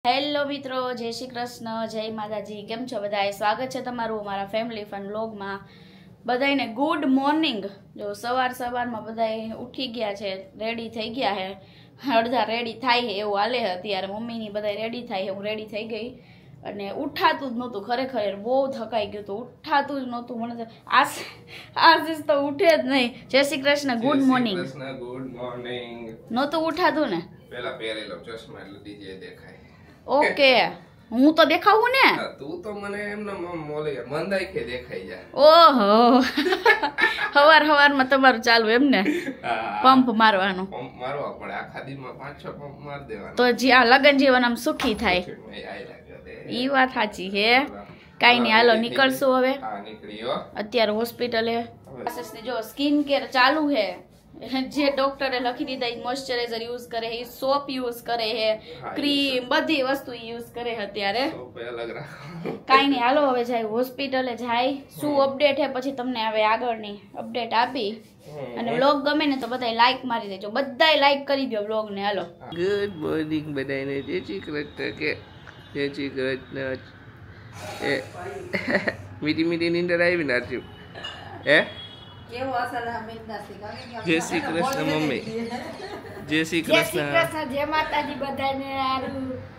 Hello મિત્રો, જય શ્રી કૃષ્ણ, જય માતાજી. કેમ છો બધાય? સ્વાગત છે તમારું અમારા ફેમિલી ફન વ્લોગમાં. બધાને ગુડ મોર્નિંગ. જો સવારમાં બધાય ઉઠી ગયા છે, રેડી થઈ ગયા છે. અડધા રેડી થાય છે એવું હાલે છે અત્યારે. મમ્મીની બધા રેડી થાય છે, હું રેડી થઈ ગઈ. અને ઉઠાતું જ નહોતું, ખરેખર બહુ થકાઈ ગયું હતું, ઉઠાતું જ નહોતું. મને આશીષ તો ઉઠે જ નહીં. જય Shri Krishna, good morning. Good morning. નહોતું ઉઠાતું ને? પેલા પહેરી લો ચશ્મા એટલે ડીજે દેખાય. ઓકે, હું તો દેખાવું ને? તું તો મને એમને મોલે મંદાઈ કે દેખાઈ જાય. ઓહો, હવારમાં તમારું ચાલુ એમ ને? પંપ મારવાનું. પંપ મારવા પડે, આખા દીમાં 5-6 પંપ માર દેવાના, તો જ્યાં લગન જીવન આમ સુખી થાય. ઈ વાત સાચી હે. કાઈ નહીં, હાલો નીકળશું હવે. અત્યારે હોસ્પિટલે જો સ્કિન કેર ચાલુ હે. જે ડોક્ટરે લખી દીધા મોઇશ્ચરાઇઝર યુઝ કરે હે, સોપ યુઝ કરે હે, ક્રીમ, બધી વસ્તુ યુઝ કરે છે અત્યારે. કાઈ નહીં, હાલો હવે જાય હોસ્પિટલે જાય. શું અપડેટ હે પછી તમને હવે આગળની અપડેટ આપી. અને વ્લોગ ગમે ને તો બધાય લાઈક મારી દેજો, બધાય લાઈક કરી દો વ્લોગ ને. હાલો, ગુડ મોર્નિંગ બધાને. જય શ્રી કૃષ્ણ કે જય શ્રી કૃષ્ણ. મીઠી મીઠી નીંદર આવી નાખ્યું હે. જય શ્રી કૃષ્ણ મમ્મી. જય શ્રી કૃષ્ણ. જય માતાજી બધાને.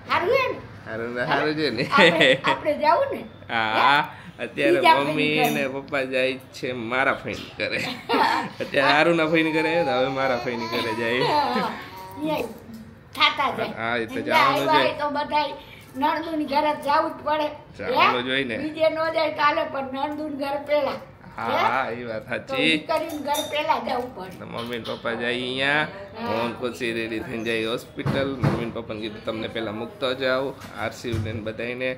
હારું છે ને? આપણે જાવું ને? હા, અત્યારે મમ્મી ને પપ્પા જાય છે મારા ફઈન કરે. અત્યારે હારુના ફઈન કરે, હવે મારા ફઈન કરે જાય. હા, એ તો જવાનું છે. તો બધાય નણદુની ઘરે જવું જ પડે. જવાનું જોઈ ને. બીજે નો જાય કાલે, પણ નણદુન ઘર પેલા. હા, એ વાત સાચી. મમ્મી પપ્પા જાય અહીંયા, મોહન ખુશી રેડી થઈને જાય હોસ્પિટલ. મમ્મી પપ્પાને કીધું તમને પેલા મૂકતો જાઓ આરસી ને બધાને,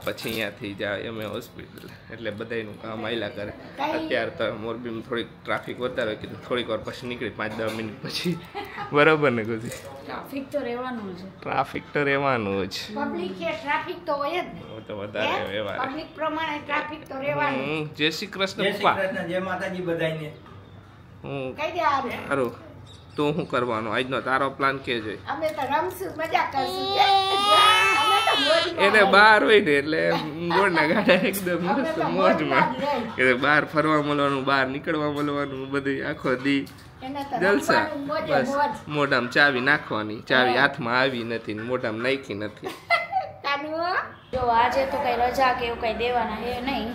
પછી અહીંયાથી જાય અમે હોસ્પિટલ. એટલે બધાનું કામ આયલા કરે. અત્યારે તો મોરબીમાં થોડીક ટ્રાફિક વધારે, કીધું થોડીક વાર પછી નીકળી 5-10 મિનિટ પછી. બરોબર ને ખુશી? ટ્રાફિક તો રહેવાનું જ. ટ્રાફિક તો રહેવાનું જ. પબ્લિક છે, ટ્રાફિક તો હોય જ. તો વધારે વ્યવહાર પબ્લિક પ્રમાણે ટ્રાફિક તો રહેવાનું. જય શ્રી કૃષ્ણ પપ્પા. જય માતાજી બધાને. હું કઈ દે હારું. તો શું કરવાનું આજનો તારો પ્લાન કે છે? અમે તો રમશું, મજા કરશું. એને બહાર હોય ને એટલે ગોળના ગાડા એકદમ મસ્ત મોજમાં કે બહાર ફરવા મળવાનું, બહાર નીકળવા મળવાનું, બધું આખો દી જલસા. બસ મોઢામાં ચાવી નાખવાની, ચાવી હાથમાં આવી નથી, મોઢામાં નાખી નથી. જો આજે તો કઈ રજા કે એવું કઈ દેવાના હે નહીં.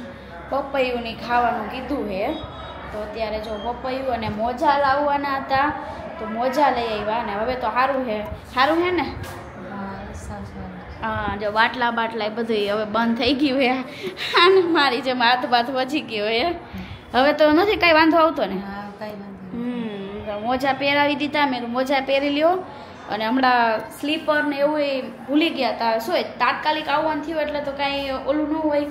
પપૈયું ની ખાવાનું કીધું હે, તો અત્યારે જો પપૈયું અને મોજા લાવવાના હતા, તો મોજા લઈ આવ્યા. ને હવે તો સારું હે ને? હા, જો બાટલા એ બધું હવે બંધ થઈ ગયું હે. અને મારી જેમ હાથ વધી ગયો હે. હવે તો નથી કઈ વાંધો આવતો ને? મોજા પહેરાવી દીધા, મેં મોજા પહેરી લ્યો. અને હમણાં સ્લીપર ને એવું ભૂલી ગયા હતા. શું તાત્કાલિક આવવાનું થયું એટલે તો કાંઈ ઓલું ન હોય,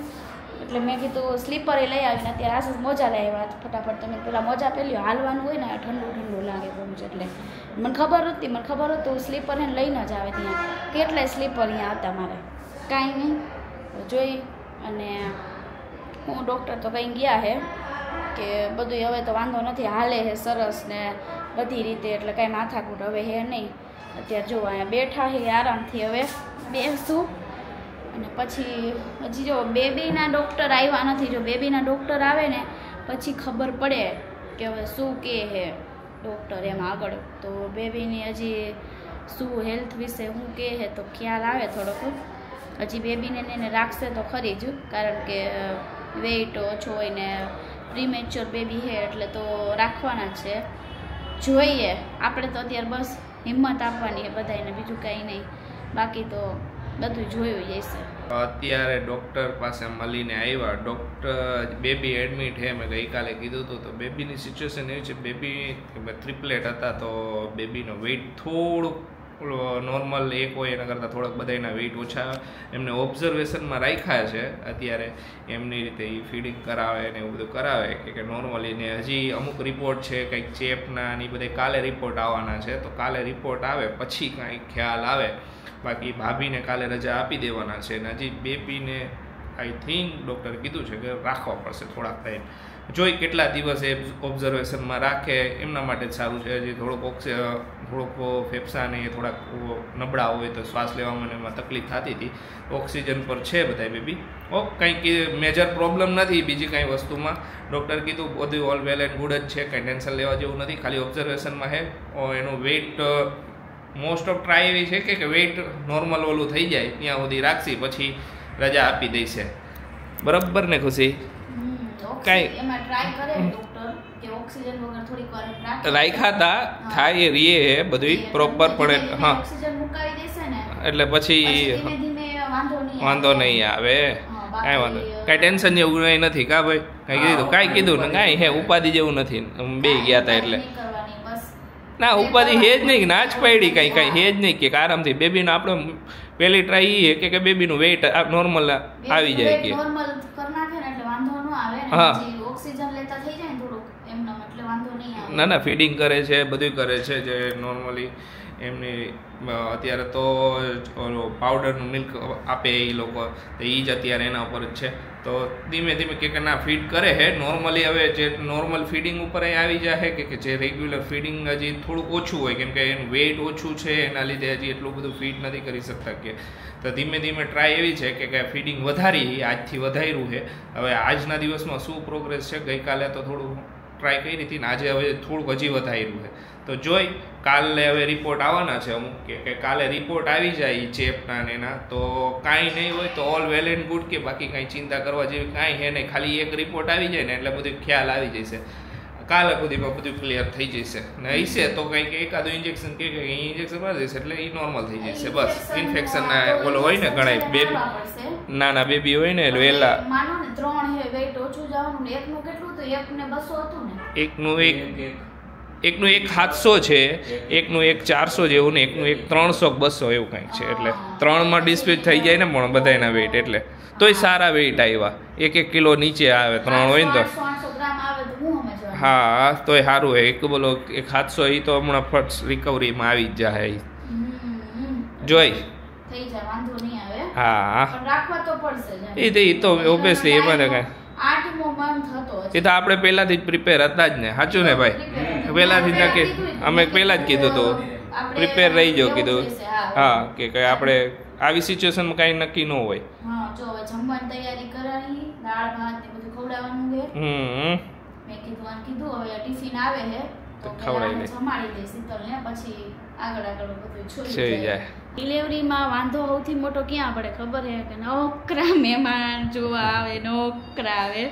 એટલે મેં કીધું સ્લીપર એ લઈ આવીને અત્યારે આશીષ મોજા લઈ આવ્યા ફટાફટ. તમે પેલા મોજા પહેરી લો, હાલવાનું હોય ને ઠંડુ લાગે બહુ જ. એટલે મને ખબર હતું સ્લીપર એને લઈને જ આવે. ત્યાં કેટલાય સ્લીપર અહીંયા હતા મારે. કાંઈ નહીં, જોઈ. અને હું ડૉક્ટર તો કંઈ ગયા હે કે બધું હવે તો વાંધો નથી, હાલે હે સરસ ને બધી રીતે, એટલે કાંઈ માથાકૂટ હવે હે નહીં. અત્યારે જો અહીંયા બેઠા હે આરામથી, હવે બેસું. અને પછી હજી જો બેબીના ડૉક્ટર આવ્યા નથી. જો બેબીના ડૉક્ટર આવે ને પછી ખબર પડે કે હવે શું કહે હે ડૉક્ટર એમ આગળ. તો બેબીની હજી શું હેલ્થ વિશે શું કહે હે તો ખ્યાલ આવે થોડોક. હજી બેબીને એને રાખશે તો ખરી જ, કારણ કે વેઇટ ઓછો હોય ને પ્રીમેચ્યોર બેબી છે એટલે તો રાખવાના જ છે. જોઈએ, આપણે તો અત્યારે બસ હિંમત આપવાની છે બધાને, બીજું કાંઈ નહીં. બાકી તો બધું જોયું જઈશે. અત્યારે ડૉક્ટર પાસે મળીને આવ્યા. ડૉક્ટર બેબી એડમિટ છે, મેં ગઈકાલે કીધું હતું. તો બેબીની સિચ્યુએશન એવી છે, બેબી ટ્રિપલેટ હતા, તો બેબીનો વેઇટ થોડુંક નોર્મલ એક હોય એના કરતાં થોડાક બધાના વેઇટ ઓછા. એમને ઓબ્ઝર્વેશનમાં રાખ્યા છે અત્યારે. એમની રીતે એ ફીડિંગ કરાવે ને એવું બધું કરાવે કે નોર્મલી. ને હજી અમુક રિપોર્ટ છે કંઈક ચેપના ને એ બધા કાલે રિપોર્ટ આવવાના છે. તો કાલે રિપોર્ટ આવે પછી કાંઈક ખ્યાલ આવે. બાકી ભાભીને કાલે રજા આપી દેવાના છે. અને હજી બેબીને આઈ થિંક ડૉક્ટરે કીધું છે કે રાખવા પડશે થોડાક ટાઈમ. જોઈ કેટલા દિવસ એ ઓબ્ઝર્વેશનમાં રાખે એમના માટે જ સારું છે. હજી થોડોક ફેફસાને થોડાક નબળા હોય તો શ્વાસ લેવામાં એમાં તકલીફ થતી હતી. ઓક્સિજન પર છે બધા બેબી. કંઈક મેજર પ્રોબ્લેમ નથી બીજી કાંઈ વસ્તુમાં. ડૉક્ટર કીધું બધું ઓલ વેલ એન્ડ ગુડ જ છે, કંઈ ટેન્શન લેવા જેવું નથી, ખાલી ઓબ્ઝર્વેશનમાં છે. એનું વેઇટ મોસ્ટ ઓફ ટ્રાય એવી છે કે વેઇટ નોર્મલ ઓલું થઈ જાય ત્યાં સુધી રાખશી, પછી રજા આપી દઈશે. બરાબર ને ખુશી? કાંઈ રાખ્યા હતા થાય રીએ બધું પ્રોપર પડે. હા એટલે પછી વાંધો નહીં આવે, કાંઈ વાંધો કાંઈ ટેન્શન જેવું કંઈ નથી. કા ભાઈ કાંઈ કીધું ને કાંઈ હે ઉપાધિ જેવું નથી. બે ગયા હતા એટલે ના ઉપાધિ હે જ નહીં, ના જ પડી કાંઈ હે જ નહીં કે આરામથી બેબીનો આપણે પહેલી ટ્રાય એ કે બેબીનું વેઇટ નોર્મલ આવી જાય કે હા ના ના ફીડિંગ કરે છે બધું કરે છે જે નોર્મલી એમની અત્યારે તો પાવડરનું મિલ્ક આપે એ લોકો તો એ જ અત્યારે એના ઉપર જ છે. તો ધીમે ધીમે કે ના ફીડ કરે છે નોર્મલી. હવે જે નોર્મલ ફીડિંગ ઉપર આવી જાય કે જે રેગ્યુલર ફીડિંગ હજી થોડુંક ઓછું હોય કેમ કે એનું વેઇટ ઓછું છે એના લીધે હજી એટલું બધું ફીડ નથી કરી શકતા કે. તો ધીમે ધીમે ટ્રાય એવી છે કે ફીડિંગ વધારી આજથી વધાર્યું છે. હવે આજના દિવસમાં શું પ્રોગ્રેસ છે, ગઈકાલે તો થોડું ટ્રાય કરી હતી ને આજે હવે થોડુંક હજી વધાર્યું છે. તો જોઈ કાલે હવે રિપોર્ટ આવવાના છે અમુક કે કાલે રિપોર્ટ આવી જાય ચેપના ને એના તો કાંઈ નહીં હોય તો ઓલ વેલ એન્ડ ગુડ કે બાકી કાંઈ ચિંતા કરવા જેવી કાંઈ હે નહીં. ખાલી એક રિપોર્ટ આવી જાય ને એટલે બધું ખ્યાલ આવી જશે. કાલે સુધીમાં બધું ક્લિયર થઈ જશે ને હશે તો કંઈક એકાદું ઇન્જેક્શન કે ઇન્જેક્શન મારી જશે એટલે એ નોર્મલ થઈ જશે. બસ ઇન્ફેક્શન ના ઓલો હોય ને ઘણા બેબી નાના બેબી હોય ને વહેલા એકનું 700 છે, એકનું 400 જેવું ને એકનું 300 200 એવું કંઈક છે. એટલે 3માં ડિસ્પ્યુટ થઈ જાય ને પણ બધાના વેઇટ એટલે તોય સારા વેઇટ આવ્યા. 1 કિલો નીચે આવે 3 હોય ને તો હા તોય સારું હોય. એક બોલો 700 એ તો હમણાં ફટ રિકવરીમાં આવી જ જાય જોઈ. હા એ તો ઓબ્વિયસલી એમાં કાંઈ એ તો આપણે પહેલાથી જ પ્રિપેર હતા જ ને. સાચું ને ભાઈ? પહેલાથી જ કે અમે પહેલા જ કીધું હતું પ્રિપેર રહી જાઓ કીધું. હા કે આપણે આવી સિચ્યુએશનમાં કાંઈ નક્કી ન હોય. ખવડાવી જાય. ડિલિવરીમાં વાંધો સૌથી મોટો ક્યાં પડે ખબર છે કે નોકરા મહેમાન જોવા આવે, નોકરા આવે.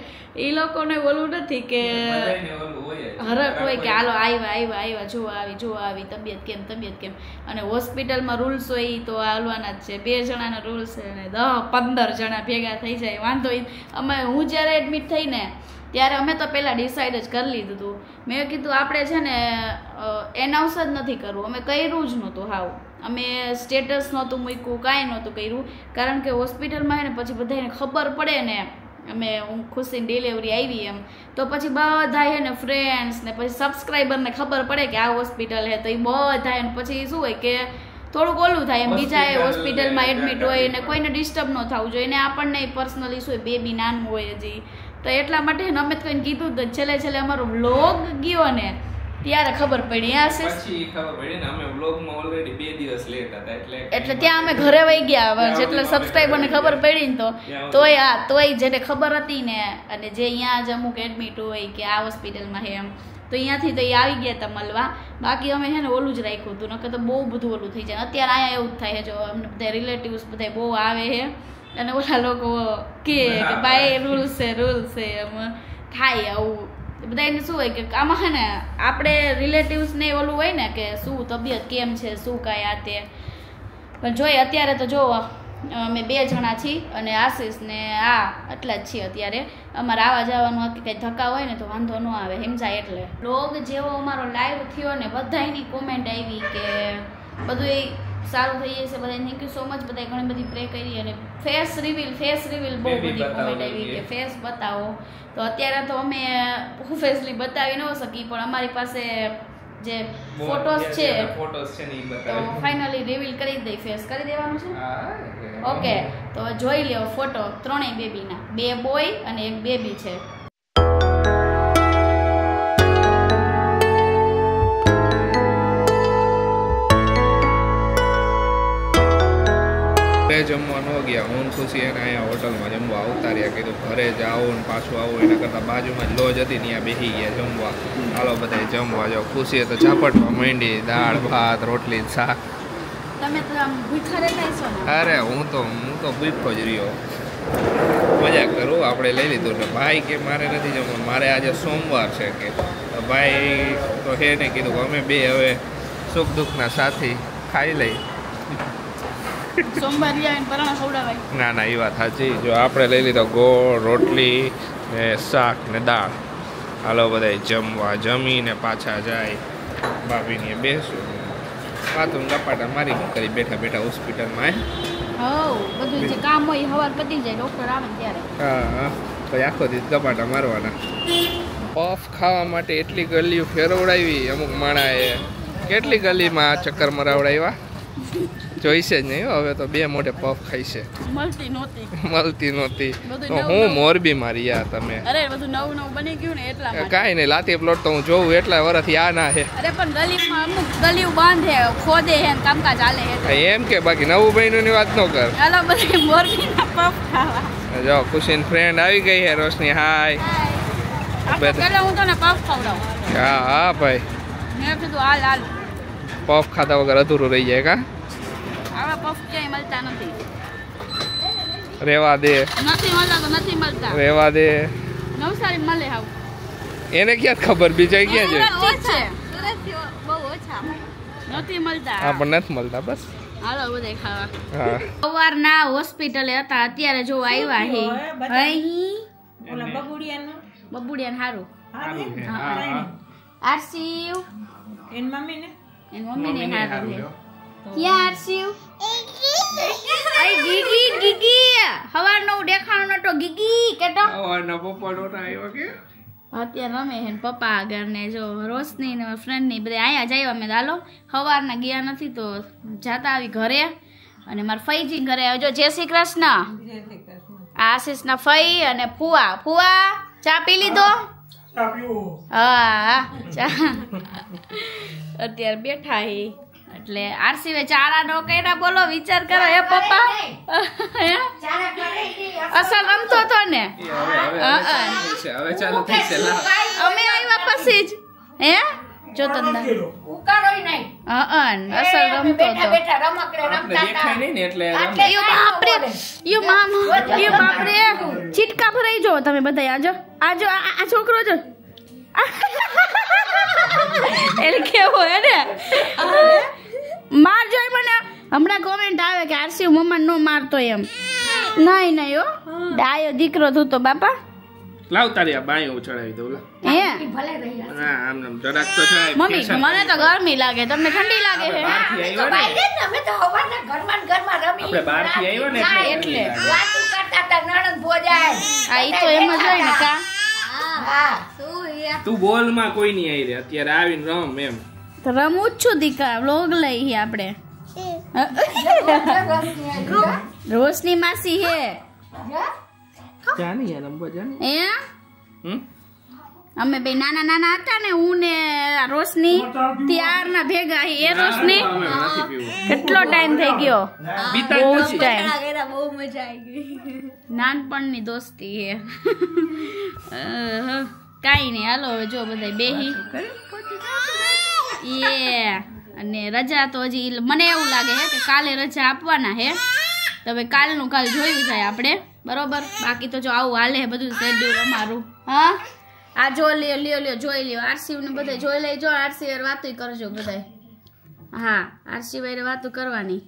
એ લોકોને ઓલું નથી કે હરખ હોય કે હાલો આવ્યા જોવા આવી તબિયત કેમ. અને હોસ્પિટલમાં રૂલ્સ હોય એ તો હાલવાના જ છે. 2 જણાના રૂલ્સ છે ને 10-15 જણા ભેગા થઈ જાય વાંધો. હું જ્યારે એડમિટ થઈને ત્યારે અમે તો પહેલાં ડિસાઇડ જ કરી લીધું હતું. મેં કીધું આપણે છે ને એનાઉન્સ જ નથી કરવું. અમે કર્યું જ નહોતું હાવ. અમે સ્ટેટસ નહોતું મૂક્યું, કાંઈ નહોતું કર્યું. કારણ કે હોસ્પિટલમાં ને પછી બધાને ખબર પડે ને હું ખુશીની ડિલિવરી આવી એમ તો પછી બધા હે ને ફ્રેન્ડ્સ ને પછી સબસ્ક્રાઈબરને ખબર પડે કે આ હોસ્પિટલ હે તો એ બધા ને પછી શું હોય કે થોડુંક ઓલું થાય એમ. બીજા એ હોસ્પિટલમાં એડમિટ હોય ને કોઈને ડિસ્ટર્બ ન થવું જોઈએ ને આપણને પર્સનલી શું હોય બેબી નાનું હોય હજી તો એટલા માટે અમે તો કોઈને કીધું તો છેલ્લે અમારો વ્લોગ ગયો ને ત્યારે ખબર પડી. પછી ખબર પડી ને અમે વ્લોગમાં ઓલરેડી 2 દિવસ લેટ હતા એટલે ત્યાં અમે ઘરે વહી ગયા. જેટલા સબસ્ક્રાઈબરને ખબર પડી ને તોય જેને ખબર હતી ને અને જે અહીંયા જ અમુક એડમિટ હોય કે આ હોસ્પિટલમાં છે એમ તો અહીંયાથી તો એ આવી ગયા હતા મળવા. બાકી અમે છે ને ઓલું જ રાખ્યું હતું નકર તો બહુ બધું ઓલું થઈ જાય. અત્યારે અહીંયા એવું જ થાય છે જો અમને બધા રિલેટિવ્સ બધા બહુ આવે છે અને ઓલા લોકો કે ભાઈ રૂલ્સ છે એમ થાય આવું. બધાને શું હોય કે આમાં છે ને આપણે રિલેટિવ્સને ઓલું હોય ને કે શું તબિયત કેમ છે શું કાંઈ આ તે પણ જોઈએ. અત્યારે તો જો અમે 2 જણા છીએ અને આશીષ ને એટલા જ છીએ અત્યારે. અમારે આવવા જવાનું કંઈ ધક્કા હોય ને તો વાંધો ન આવે સમજાય. એટલે બ્લોગ જેવો અમારો લાઈવ થયો ને બધાની કોમેન્ટ આવી કે બધું સારું થઈ જશે. બધા થેન્ક યુ સો મચ. બધા ઘણી બધી પ્રે કરી અને ફેસ રિવીલ બહુ બધી કોમેન્ટ આવી કે ફેસ બતાવો. તો અત્યારે તો અમે ઓફિસલી બતાવી ન શકી પણ અમારી પાસે જે ફોટોસ છે તો ફાઇનલી રિવીલ કરી દઈ. ફેસ કરી દેવાનું છે. ઓકે તો જોઈ લ્યો ફોટો 3 બેબીના, 2 બોય અને 1 બેબી છે. ઘરે જમવા ન ગયા. હું ખુશી એને અહીંયા હોટલમાં જમવા આવતા રહ્યા. કીધું ઘરે જાઓ ને પાછું આવું, એના કરતાં બાજુમાં જ લોજ હતી ત્યાં બેસી ગયા જમવા. હાલો બધા જમવા જાઓ. ખુશીએ તો ઝાપટમાં માંડી, દાળ ભાત રોટલી શાક. તમે તો આમ ભૂખા રહેતા છો ને? અરે હું તો ભૂખો જ રહ્યો. મજાક કરું. આપણે લઈ લીધું ને ભાઈ કે મારે નથી જમવાનું, મારે આજે સોમવાર છે કે. ભાઈ તો હે ને કીધું કે અમે બે હવે સુખ દુઃખના સાથી ખાઈ લઈ. ના ના એ વાત સાચી. જો આપણે લઈ લીધો ગોળ રોટલી ને શાક ને દાળ. હાલો બધા જમવા. જમીને પાછા જાય ભાભીને બેસું વાતું ગપાટા મારી શું કરી બેઠા બેઠા હોસ્પિટલમાં. બધું જે કામ હોય સવાર પતી જાય, ડોક્ટર આવે ત્યારે. હા પછી આખો દિવસ ગપાટા મારવાના. પફ ખાવા માટે એટલી ગલીઓ ફેરવડાવી અમુક માણાએ. કેટલી ગલીમાં ચક્કર મરાવડાવ્યા જોઈશે જ નહીં. હવે તો બે મોઢે પફ ખાઈ છે. મળતી નહોતી તો હું મોરબી મારી યાર તમે. અરે બધું નવું બની ગયું ને એટલા. કાંઈ નહીં, લાતી પ્લોટ તો હું જોઉં એટલા વર્ષથી આ ના છે. અરે પણ ગલીમાં અમુક ગલીઓ બાંધે ખોદે હે ને કામકાજ ચાલે હે એમ કે બાકી નવું બન્યું ની વાત ન કર. હાલો બધા મોરબીના પફ ખાવા. જો ખુશીન ફ્રેન્ડ આવી ગઈ હે. રોશની હાય. પેલા હું તને પફ ખવડાવું. હા ભાઈ મેં કીધું હાલ પફ ખાતા વગર અધૂરું રહી જાય. કા આવા પફ ક્યાંય મળતા નથી. રેવા દે. નથી મળતા તો નથી મળતા. રેવા દે. નવસારી મળે હાવ. એને ક્યાં ખબર બીજા ક્યાં છે? બહુ ઓછા નથી મળતા. હા પણ નથી મળતા બસ. હાલો બધે ખાવા. હા સવારના હોસ્પિટલે હતા, અત્યારે જો આવ્યા હે. અહીં ઓલા બબુડિયાન હારું. આરસીયુ એન મમ્મી ને મમ્મી ને હારું હે. ક્યાં આરસીયુ? આઈ ગીગી હવારનો દેખાણો નતો. ગીગી કેતો હવારના પપ્પા નોટા આવ્યા કે અત્યારે રમે હે પપ્પા આગળ ને. જો રોશની ને ફ્રેન્ડ ની બધા આયા જાય. અમે હાલો સવારના ગયા નથી તો જાતા આવી ઘરે. અને મારા ફઈજી ઘરે આવ્યો. જો જય શ્રી કૃષ્ણ. આશીષ ના ફઈ અને ફુવા ચા પી લીધો? હા ચા અત્યારે બેઠા હે. એટલે આરસીવે ચારા નો કઈના બોલો વિચાર કરો. હે પપ્પા અસલ રમતો તો ને. હવે ચાલુ થઈ છે. અમે આવ્યા પછી જ હે જો તંદા ઉકાળોય નહીં. અસલ રમતો તો. બેઠા રમકડે રમતા દેખાય નહીં ને એટલે યો બાપરે ચીટકા ભરાઈ જો તમે બધા. આજો આ છોકરો જો એટલે કેવો હે ને માર જોઈ. મને હમણાં કોમેન્ટ આવે કે આરસી મમ્મા નો મારતો એમ. નહીં હો ડાયો દીકરો તું તો બાપા. લાવ તારી આ બાયું ચડાવી દઉં. હે ના આમ નામ જરાક તો છે. મમ્મી મને તો ગરમી લાગે, તમને ઠંડી લાગે હે? અમે તો હવારના ઘરમાં રમી. આપણે બહારથી આવ્યો ને એટલે વાતું કરતા હતા નણંદ ભોજાય. આ ઈ તો એમ જ હોય ને. કા હા તું બોલ માં કોઈ નહીં આવી રે અત્યારે આવીને રમ એમ. તો રમું જ છું દીકા. વ્લોગ લઈ આપણે. રોશની માસી હે. જાની યાર રમવા જાની. અમે બે નાના હતા ને, હું ને રોશની ત્યારના ભેગા. એ રોશની કેટલો ટાઈમ થઈ ગયો? બહુ ટાઈમ. બહુ મજા આવી ગઈ. નાનપણની દોસ્તી હે. કાઈ નહીં હાલો હવે જો બધા બેહી. અને રજા તો હજી મને એવું લાગે છે કે કાલે રજા આપવાના હે. તો હવે કાલનું કાલ જોયું જાય આપણે બરોબર. બાકી તો જો આવું હાલે બધું શેડ્યુલ અમારું. હા આ જો લ્યો જોઈ લ્યો. આરસી ને બધા જોઈ લેજો. આરસી વાર વાતો કરજો બધા. હા આરસી વારે વાતો કરવાની.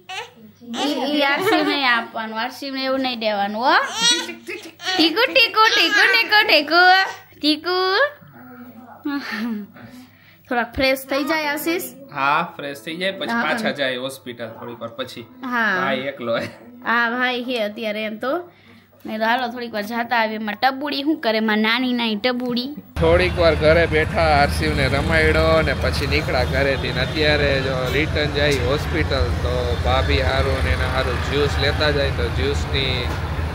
ઈ આરસી નહીં આપવાનું. આરસી ને એવું નહીં દેવાનું. હો ટીકુ ટીકુ ટીકુ ટીકુ ટીકુ ટીકુ. થોડાક ફ્રેશ થઈ જાય આશીષ. હા ફ્રેશ થઈ જાય પછી પાછા જાય હોસ્પિટલ થોડીક વાર પછી. હા ભાઈ એકલો હે. હા ભાઈ હે અત્યારે એમ તો. નહીં તો હાલો થોડીક વાર જાતા આવી. એમાં ટબુડી શું કરે માં નાની ટબુડી. થોડીક વાર ઘરે બેઠા આરસીવ ને રમાડ્યો ને પછી નીકળ્યા ઘરેથી. ને અત્યારે જો રિટર્ન જાય હોસ્પિટલ તો ભાભી હારું ને એના હારું જ્યુસ લેતા જાય. તો જ્યુસની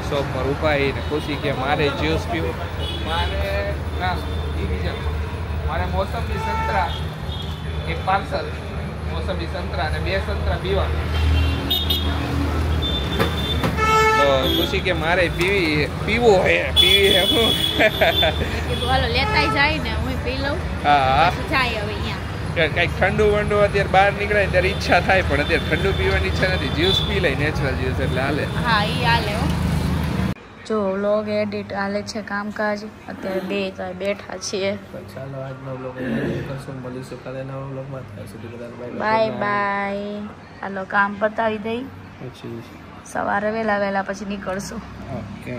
શોપમાં ઉભાઈ ને ખુશી કે મારે જ્યુસ પીવું. મારે મોસંબી સંતરા એક પાર્સલ. મોસંબી સંતરા અને 2 સંતરા પીવા. ખુશી કે મારે પીવો હે હું કીધું હાલો લેતાય જાય ને હું પી લઉં. હા જાય હવે અહીંયા કંઈક ઠંડુ વંડુ અત્યારે બહાર નીકળે ત્યારે ઈચ્છા થાય પણ અત્યારે ઠંડુ પીવાની ઈચ્છા નથી. જ્યુસ પી લઈ નેચરલ જ્યુસ એટલે હાલે. હા એ હાલે હો. જો વ્લોગ એડિટ હાલે છે કામકાજ. અત્યારે બે બેઠા છીએ. ચાલો આજનો વ્લોગ કરશું, મળીશું કાલે નવા વ્લોગમાં. ત્યાં સુધી બધાને બાય બાય. હાલો કામ પતાવી દઈ, પછી સવારે વહેલા પછી નીકળશું. ઓકે.